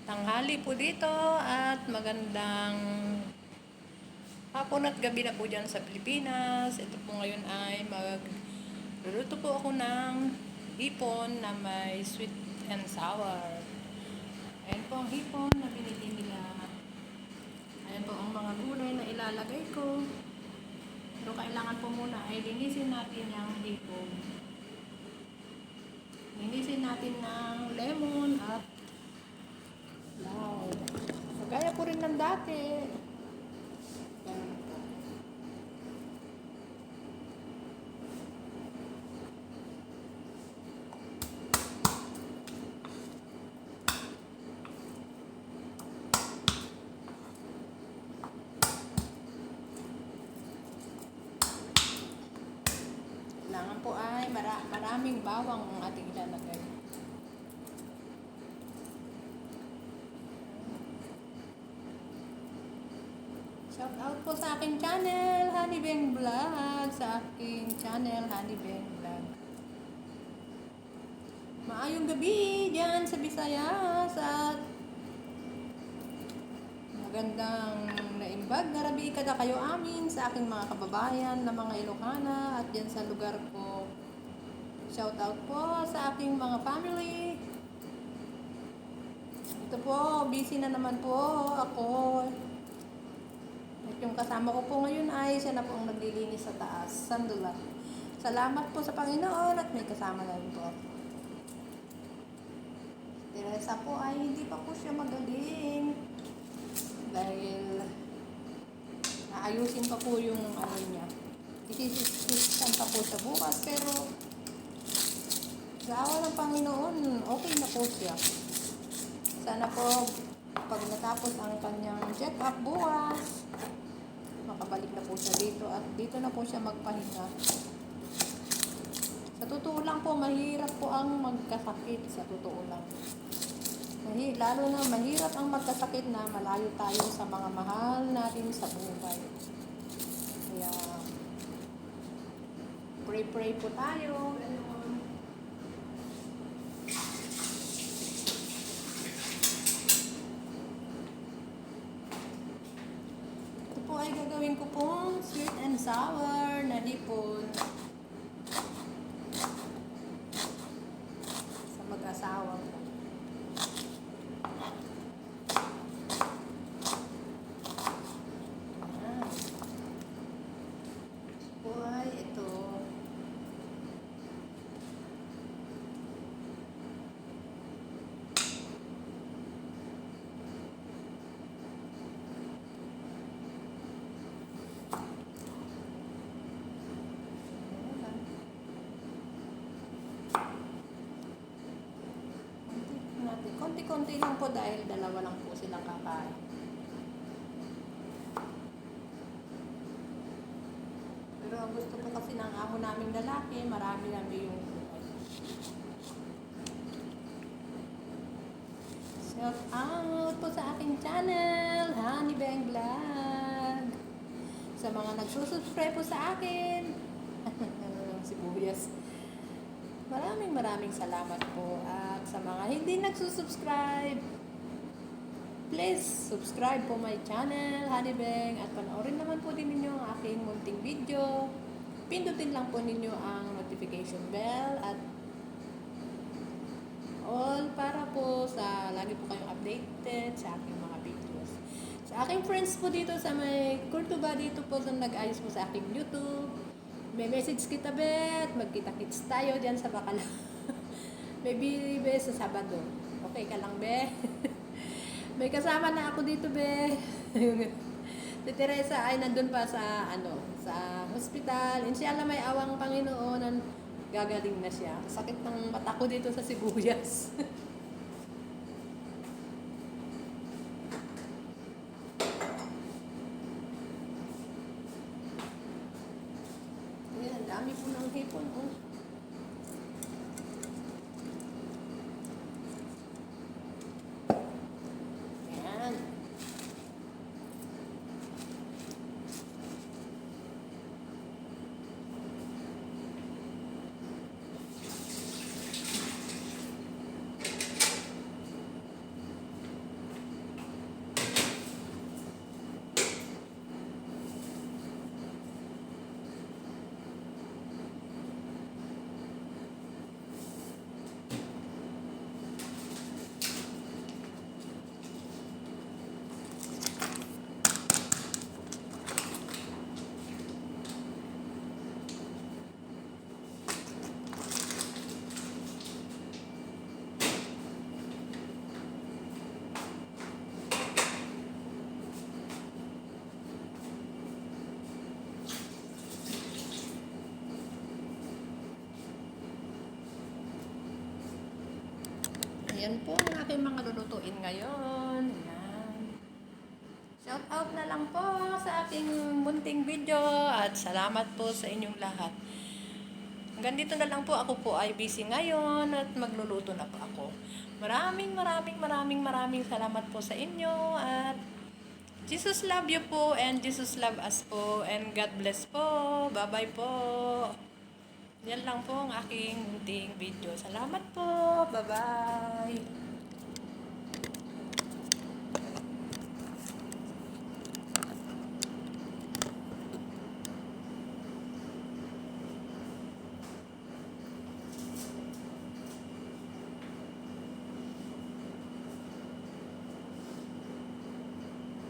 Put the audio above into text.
Tanghali po dito at magandang hapon at gabi na po dyan sa Pilipinas. Ito po ngayon ay magluluto po ako ng hipon na may sweet and sour. Ayan po ang hipon na binili nila. Ayan po ang mga gulay na ilalagay ko. Pero kailangan po muna ay linisin natin yung hipon. Linisin natin ng lemon at wow. Gaya po rin ng dati. Kailangan po ay maraming bawang ang ating ilalagay. Shout out po sa aking channel, Honey Beng Vlog. Sa aking channel, Honey Beng Vlog. Maayong gabi dyan sa Visayas at magandang naimbag na rabi kada kayo amin sa aking mga kababayan na mga Ilocana at dyan sa lugar ko. Shout out po sa aking mga family. Ito po, busy na naman po ako. At yung kasama ko po ngayon ay siya na po ang naglilinis sa taas. Sandula. Salamat po sa Panginoon at may kasama na rin po ako. Teresa po ay hindi pa po siya magaling. Dahil naayusin pa po yung ano niya. Isisistan pa po sa bukas pero sa awa ng Panginoon, okay na po siya. Sana po pag natapos ang kanyang check-up bukas, makabalik na po siya dito at dito na po siya magpahinga. Sa totoo lang po, mahirap po ang magkasakit. Sa totoo lang. Lalo na mahirap ang magkasakit na malayo tayo sa mga mahal natin sa buhay. Kaya, pray po tayo. Ganun. Ito po ay gagawin ko pong sweet and sour na hipon sa mag-asawa ko. Konti-konti lang po dahil dalawa lang po silang kakain. Pero ang gusto po kasi ng amo naming lalaki, marami yung buhay. Shout out po sa aking channel, Honey Beng Vlog. Sa mga nagsusubscribe po sa akin, sibuyas. Maraming salamat po. At sa mga hindi nagsusubscribe, please subscribe po my channel, Honey Beng. At panoorin naman po din ninyo ang aking munting video. Pindutin lang po ninyo ang notification bell at all para po sa lagi po kayong updated sa aking mga videos. Sa aking friends po dito sa may Cordoba dito po na nag-ayos po sa aking YouTube. May message kita, Bet. Magkita-kits tayo diyan sa Bacala. Maybe, Be, sa Sabado. Okay ka lang, Be? May kasama na ako dito, Be. Si Teresa ay nandun pa sa, sa hospital. Inshallah, may awang Panginoon. Gagaling na siya. Sakit ng mata ko dito sa sibuyas. Dami po ng hipon, oh. Ayan. po ang aking mga lulutuin ngayon. Ayan. Shout out na lang po sa aking munting video at salamat po sa inyong lahat. Hanggang dito na lang po. Ako po ay busy ngayon at magluluto na po ako. Maraming salamat po sa inyo at Jesus love you po and Jesus love us po and God bless po. Bye-bye po. Yan lang po ang aking munting video. Salamat po. Bye-bye.